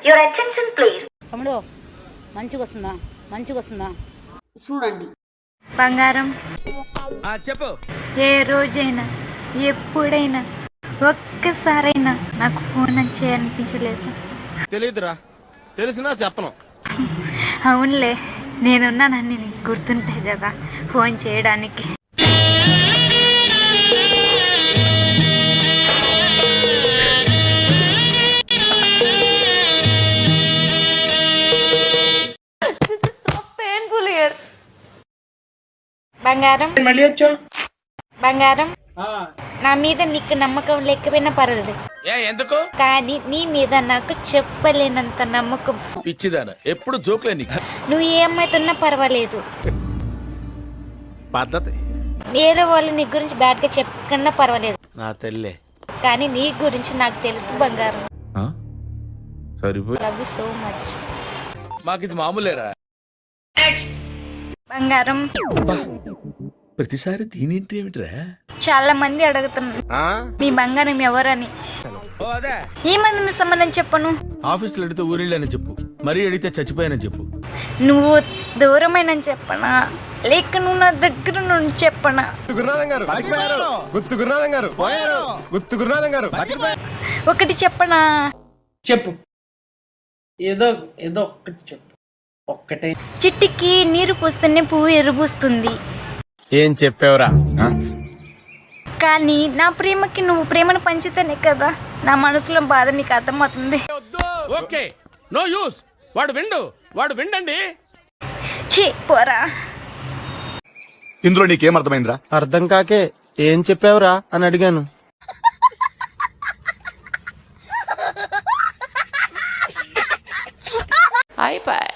Your attention please. తమ్ముడు మంచిగా వస్తుందా చూడండి. బంగారం, చెప్పు. ఏ రోజైనా ఎప్పుడైనా ఒక్కసారైనా నాకు ఫోన్ చేయాలనిపించలేదు. తెలియదురా, తెలిసినా చెప్పను. అవునులే, నేనున్నానని నీకు గుర్తుంటాయి కదా ఫోన్ చేయడానికి. బంగారం, బంగారం, నా మీద నీకు నమ్మకం లేకపోయినా పర్వాలేదు, ఎందుకు? కానీ నీ మీద నాకు చెప్పలేనంత నమ్మకం. పిచ్చిదానా, ఎప్పుడు జోక్లే నీకు. నువ్వు ఏ అమ్మాయితున్నా పర్వాలేదు, పద్ధతి. వేరే వాళ్ళు నీ గురించి బ్యాడ్ గా చెప్పకన్నా పర్వాలేదు, నా తెల్లే, కానీ నీ గురించి నాకు తెలుసు బంగారం. సరిపోయి. Love you so much. మాకు ఇది మామూలేరా. బంగారం, ప్రతిసారి దీనింటి ఏమిట్రా? చాలా మంది అడుగుతున్నారు నీ బంగారం ఎవరని. ఏమని నీ సంబంధం చెప్పను? ఆఫీసులో అడిగితే ఊరిళ్ళని చెప్పు, మరీ అడిగితే చచ్చిపోయానని చెప్పు. నువ్వు దూరమైన చెప్పనా, లేక నువ్వు నా దగ్గర నుండి చెప్పనా? ఒకటి చెప్పనా? చెప్పు, ఏదో ఒక్కటి చెప్పు. ఒక్కటే. చిట్టికి నీరు పూస్తేనే పువ్వు ఎరుబూస్తుంది. ఏం చెప్పావురా? కానీ నా ప్రేమకి నువ్వు ప్రేమను పంచితేనే కదా నా మనసులో బాధ నీకు అర్థమవుతుంది. Okay, no use. వాడు విండండి. ఛీ పోరా. ఇందులో నీకేం అర్థమైందిరా? అర్థం కాకే ఏం చెప్పావురా అని అడిగాను. అయిపోయి.